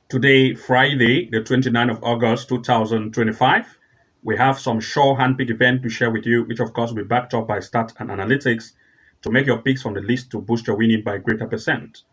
Today, Friday, the 29th of August 2025, we have some sure handpick event to share with you, which of course will be backed up by stats and analytics to make your picks from the list to boost your winning by greater percent.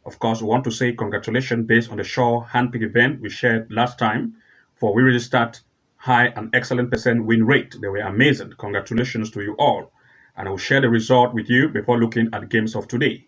Of course, we want to say congratulations based on the sure handpick event we shared last time for we really start high and excellent percent win rate. They were amazing. Congratulations to you all. And I will share the result with you before looking at the games of today.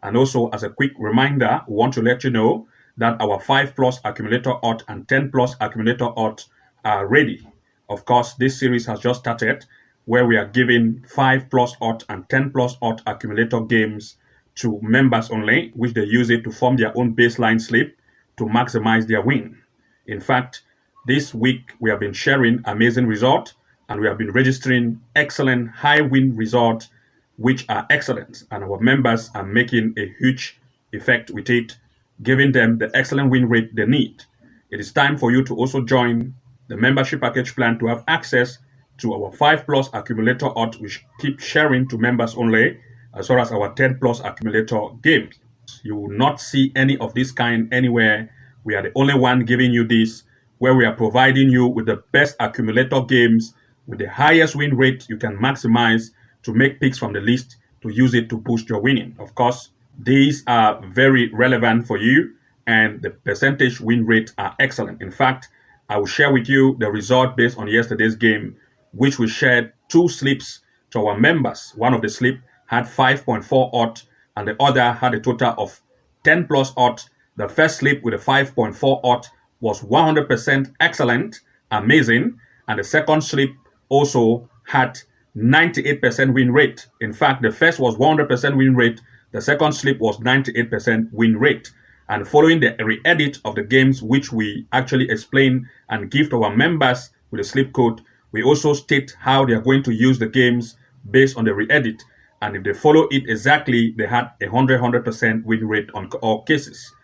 And also, as a quick reminder, we want to let you know that our 5 plus accumulator odds and 10 plus accumulator odds are ready. Of course, this series has just started where we are giving 5 plus odds and 10 plus odds accumulator games to members only, which they use it to form their own baseline slip to maximize their win. In fact, this week we have been sharing amazing results and we have been registering excellent high win results which are excellent, and our members are making a huge effect with it, giving them the excellent win rate they need. It is time for you to also join the membership package plan to have access to our 5 plus accumulator odds, which keep sharing to members only, as well as our 10 plus accumulator games. You will not see any of this kind anywhere. We are the only one giving you this, where we are providing you with the best accumulator games with the highest win rate you can maximize to make picks from the list to use it to boost your winning. Of course, these are very relevant for you and the percentage win rate are excellent. In fact, I will share with you the result based on yesterday's game, which we shared 2 slips to our members. One of the slip had 5.4 odds and the other had a total of 10 plus odds. The first slip with a 5.4 odds was 100% excellent, amazing, and the second slip also had 98% win rate. In fact, the first was 100% win rate, the second slip was 98% win rate. And following the re-edit of the games, which we actually explain and give to our members with the slip code, we also state how they are going to use the games based on the re-edit. And if they follow it exactly, they had a 100% win rate on all cases.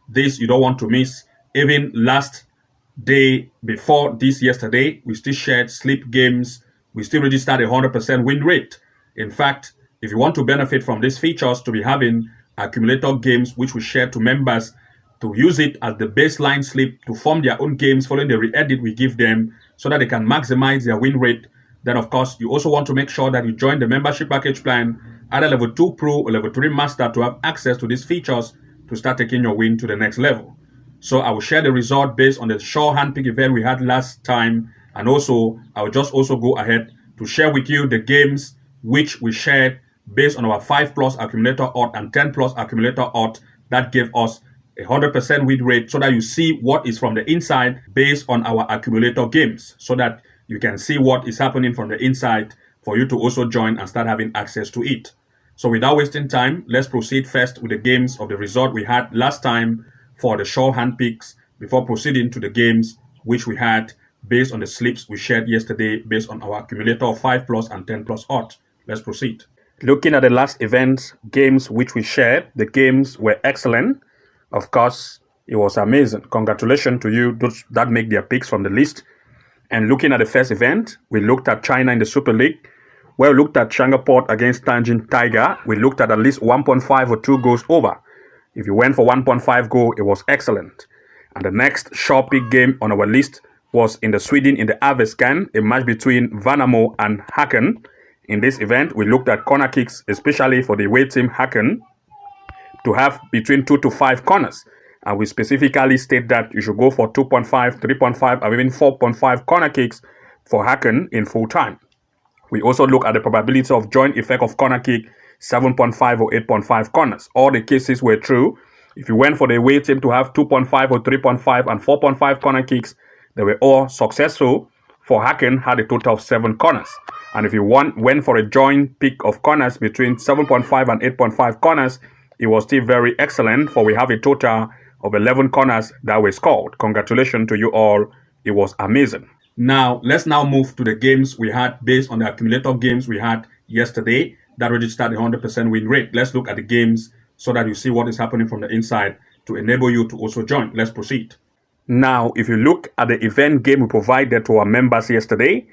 This you don't want to miss. Even last day before this yesterday, we still shared slip games. We still registered a 100% win rate. In fact, if you want to benefit from these features to be having accumulator games, which we share to members to use it as the baseline slip to form their own games following the re-edit we give them so that they can maximize their win rate, then of course, you also want to make sure that you join the membership package plan, either level 2 Pro or level 3 Master, to have access to these features to start taking your win to the next level. So I will share the result based on the sure handpick event we had last time. And also, I will just also go ahead to share with you the games which we shared based on our 5 plus accumulator odds and 10 plus accumulator odds that gave us a 100% win rate, so that you see what is from the inside based on our accumulator games, so that you can see what is happening from the inside for you to also join and start having access to it. So without wasting time, let's proceed first with the games of the result we had last time for the sure hand picks before proceeding to the games which we had based on the slips we shared yesterday based on our accumulator of 5 plus and 10 plus odds. Let's proceed. Looking at the last event games which we shared, the games were excellent. Of course, it was amazing. Congratulations to you those that make their picks from the list. And looking at the first event, we looked at China in the Super League, where we looked at Shanghai against Tianjin Tiger. We looked at least 1.5 or 2 goals over. If you went for 1.5 goal, it was excellent. And the next sure pick game on our list was in the Sweden in the Aveskan, a match between Värnamo and Häcken. In this event, we looked at corner kicks, especially for the away team Häcken, to have between 2 to 5 corners. And we specifically state that you should go for 2.5, 3.5, or even 4.5 corner kicks for Häcken in full time. We also look at the probability of joint effect of corner kick, 7.5 or 8.5 corners. All the cases were true. If you went for the away team to have 2.5 or 3.5 and 4.5 corner kicks, they were all successful. For Häcken, had a total of 7 corners. And if you went for a joint pick of corners between 7.5 and 8.5 corners, it was still very excellent, for we have a total of 11 corners that were scored. Congratulations to you all. It was amazing. Now, let's now move to the games we had based on the accumulator games we had yesterday that registered a 100% win rate. Let's look at the games so that you see what is happening from the inside to enable you to also join. Let's proceed. Now, if you look at the event game we provided to our members yesterday,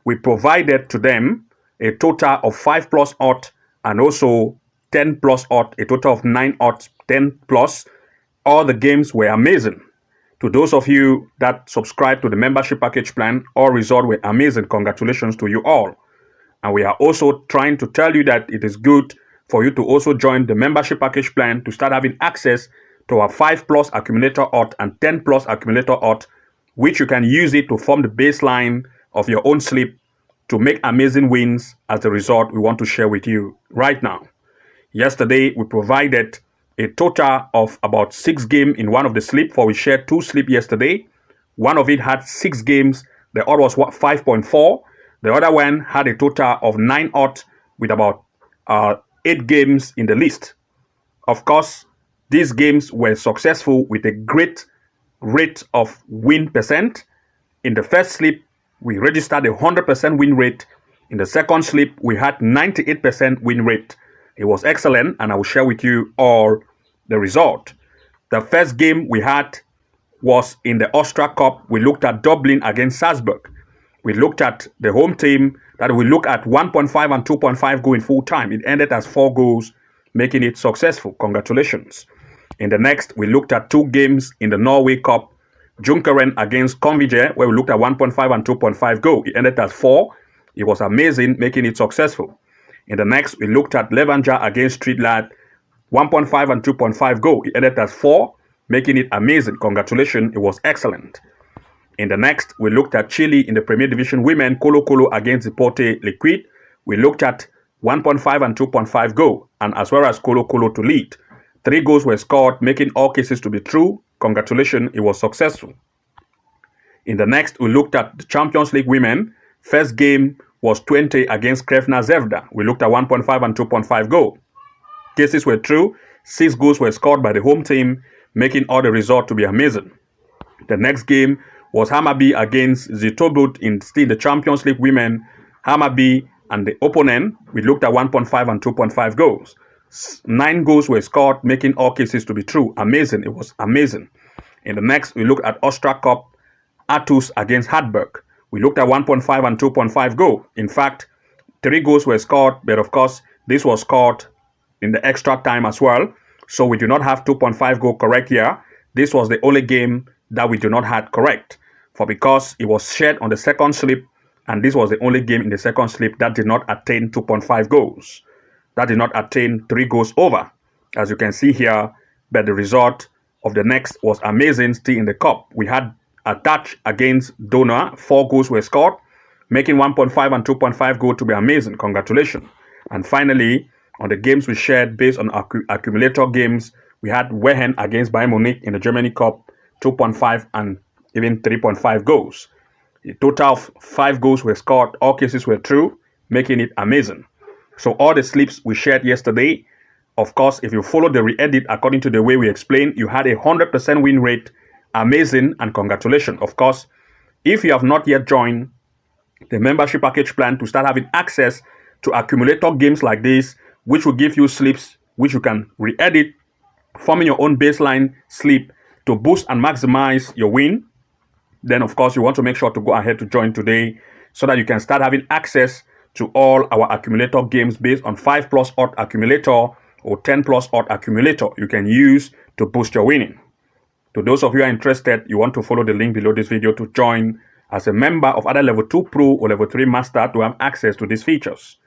we provided to them a total of 5 plus odds and also 10 plus odds, a total of 9 odds, 10 plus. All the games were amazing. To those of you that subscribe to the membership package plan, all results were amazing. Congratulations to you all. And we are also trying to tell you that it is good for you to also join the membership package plan to start having access to our 5 plus accumulator OT and 10 plus accumulator OT, which you can use it to form the baseline of your own sleep to make amazing wins as the result we want to share with you right now. Yesterday, we provided a total of about 6 games in one of the sleep, for we shared 2 sleep yesterday. One of it had 6 games, the other was 5.4. The other one had a total of 9 odds with about 8 games in the list. Of course, these games were successful with a great rate of win percent. In the first sleep, we registered a 100% win rate. In the second sleep, we had 98% win rate. It was excellent, and I will share with you all the result. The first game we had was in the Austria Cup. We looked at Dublin against Salzburg. We looked at the home team that we look at 1.5 and 2.5 go in full time. It ended as 4 goals, making it successful. Congratulations. In the next, we looked at 2 games in the Norway Cup. Junkeren against Conviger, where we looked at 1.5 and 2.5 go. It ended as 4. It was amazing, making it successful. In the next, we looked at Levanger against Streetlad, 1.5 and 2.5 go. It ended as 4, making it amazing. Congratulations, it was excellent. In the next, we looked at Chile in the Premier Division Women, Colo Colo against Deporte Liquid. We looked at 1.5 and 2.5 go, and as well as Colo Colo to lead. 3 goals were scored, making all cases to be true. Congratulations, it was successful. In the next, we looked at the Champions League Women. First game was 20 against Krevna Zvezda. We looked at 1.5 and 2.5 go. Cases were true. 6 goals were scored by the home team, making all the result to be amazing. The next game was Hammarby against Zitobut in still the Champions League Women. Hammarby and the opponent, we looked at 1.5 and 2.5 goals. 9 goals were scored, making all cases to be true. Amazing. It was amazing. In the next, we looked at Austria Cup, Aarhus against Hartberg. We looked at 1.5 and 2.5 goal. In fact, 3 goals were scored, but of course, this was scored in the extra time as well. So we do not have 2.5 goal correct here. This was the only game that we do not have correct, for because it was shared on the second slip, and this was the only game in the second slip that did not attain 2.5 goals. That did not attain 3 goals over, as you can see here. But the result of the next was amazing. Still in the cup, we had a touch against Dona. 4 goals were scored, making 1.5 and 2.5 goal to be amazing. Congratulations. And finally, on the games we shared based on accumulator games, we had Wehen against Bayern Munich in the Germany Cup, 2.5 and even 3.5 goals. A total of 5 goals were scored. All cases were true, making it amazing. So all the slips we shared yesterday, of course, if you follow the re-edit according to the way we explained, you had a 100% win rate. Amazing, and congratulations. Of course, if you have not yet joined the membership package plan to start having access to accumulator games like this, which will give you slips which you can re-edit, forming your own baseline slip to boost and maximize your win, then of course you want to make sure to go ahead to join today so that you can start having access to all our accumulator games based on 5 plus odd accumulator or 10 plus odd accumulator you can use to boost your winning. To those of you who are interested, you want to follow the link below this video to join as a member of either level 2 Pro or level 3 Master to have access to these features.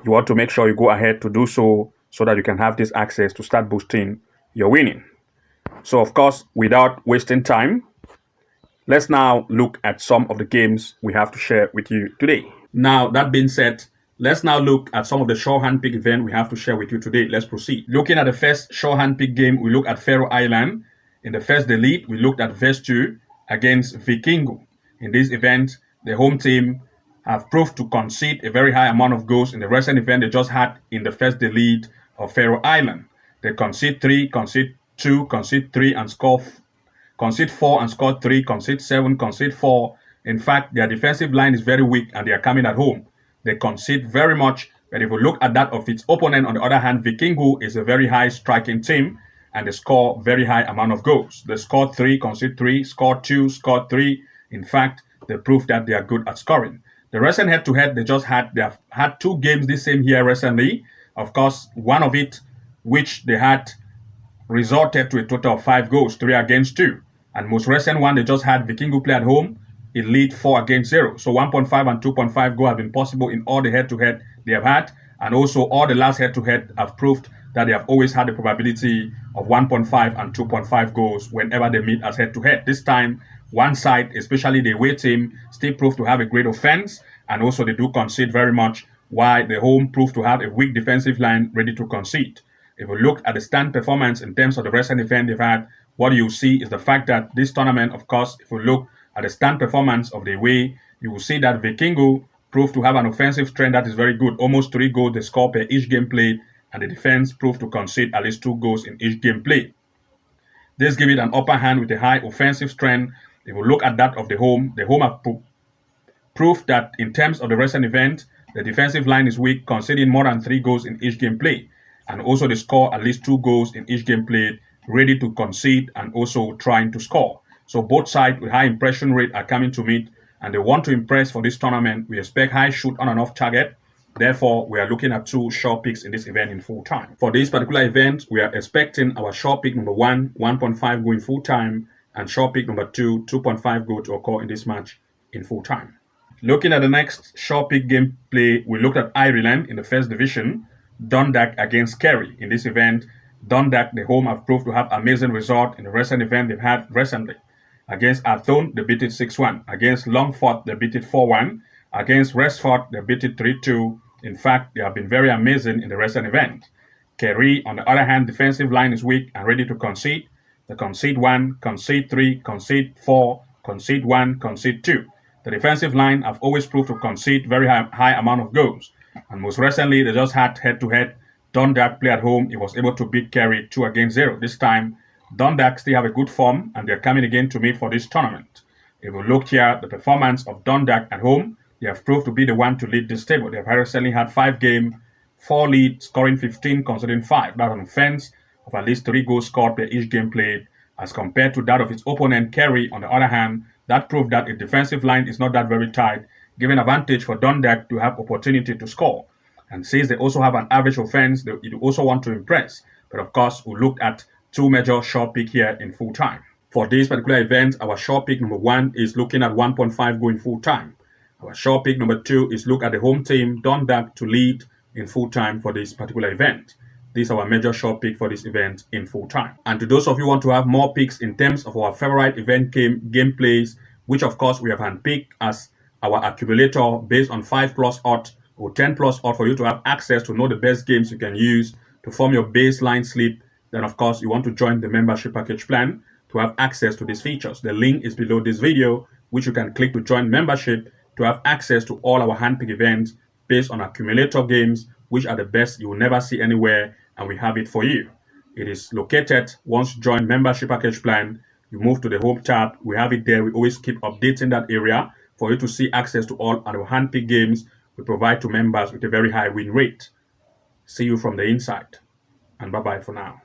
You want to make sure you go ahead to do so that you can have this access to start boosting your winning. So of course, without wasting time, let's now look at some of the games we have to share with you today. Now, that being said, let's now look at some of the shorthand pick event we have to share with you today. Let's proceed. Looking at the first shorthand pick game, we look at Faroe Island. In the first delete, we looked at Vestu against Vikingo. In this event, the home team have proved to concede a very high amount of goals in the recent event they just had in the first delete of Faroe Island. They concede 3, concede 2, concede 3, and concede 4 and score 3, concede 7, concede 4. In fact, their defensive line is very weak and they are coming at home. They concede very much, but if we look at that of its opponent, on the other hand, Vikingo is a very high striking team and they score very high amount of goals. They score 3, concede 3, score 2, score 3. In fact, they prove that they are good at scoring. The recent head-to-head they have had 2 games this same year recently. Of course, one of it, which they had resulted to a total of 5 goals, 3 against 2. And most recent one, they just had Vikingo play at home. It lead 4-0. So 1.5 and 2.5 goal have been possible in all the head-to-head they have had. And also all the last head-to-head have proved that they have always had the probability of 1.5 and 2.5 goals whenever they meet as head-to-head. This time, one side, especially the away team, still proved to have a great offense. And also they do concede very much, while the home proved to have a weak defensive line ready to concede. If we look at the stand performance in terms of the recent event they've had, what you see is the fact that this tournament, of course, if we look at the stand performance of the away, you will see that Vikingo proved to have an offensive trend that is very good. Almost 3 goals they score per each game played, and the defense proved to concede at least 2 goals in each game played. This gives it an upper hand with a high offensive strength. If we look at that of the home have proved that in terms of the recent event, the defensive line is weak, conceding more than 3 goals in each game played. And also they score at least 2 goals in each game played, ready to concede and also trying to score. So both sides with high impression rate are coming to meet, and they want to impress for this tournament. We expect high shoot on and off target. Therefore, we are looking at 2 sure picks in this event in full time. For this particular event, we are expecting our sure pick number 1, 1.5 go in full time, and sure pick number 2, 2.5 go to occur in this match in full time. Looking at the next sure pick gameplay, we looked at Ireland in the first division, Dundalk against Kerry. In this event, Dundalk, the home, have proved to have amazing result in the recent event they've had recently. Against Athlone, they beat it 6-1. Against Longford, they beat it 4-1. Against Resford, they beat it 3-2. In fact, they have been very amazing in the recent event. Kerry, on the other hand, defensive line is weak and ready to concede. They concede 1, concede 3, concede 4, concede 1, concede 2. The defensive line have always proved to concede very high amount of goals. And most recently, they just had head-to-head. Dundalk play at home. He was able to beat Kerry 2-0. This time, Dundalk still have a good form, and they're coming again to meet for this tournament. If we look here, the performance of Dundalk at home, they have proved to be the one to lead this table. They have recently had 5 games, 4 leads, scoring 15, conceding 5. That's an offense of at least 3 goals scored per each game played, as compared to that of its opponent, Kerry. On the other hand, that proved that its defensive line is not that very tight, giving advantage for Dundalk to have opportunity to score. And since they also have an average offense, they also want to impress. But of course, we looked at 2 major short pick here in full time. For this particular event, our short pick number 1 is looking at 1.5 going full time. Our short pick number 2 is look at the home team, Dundalk, to lead in full time for this particular event. This is our major short pick for this event in full time. And to those of you who want to have more picks in terms of our favorite event gameplays, which of course we have handpicked as our accumulator based on 5 plus odds or 10 plus odds for you to have access to know the best games you can use to form your baseline slip, then of course you want to join the membership package plan to have access to these features. The link is below this video, which you can click to join membership to have access to all our handpicked events based on accumulator games, which are the best you will never see anywhere, and we have it for you. It is located once you join membership package plan, you move to the home tab, we have it there. We always keep updating that area for you to see access to all our handpicked games we provide to members with a very high win rate. See you from the inside, and bye-bye for now.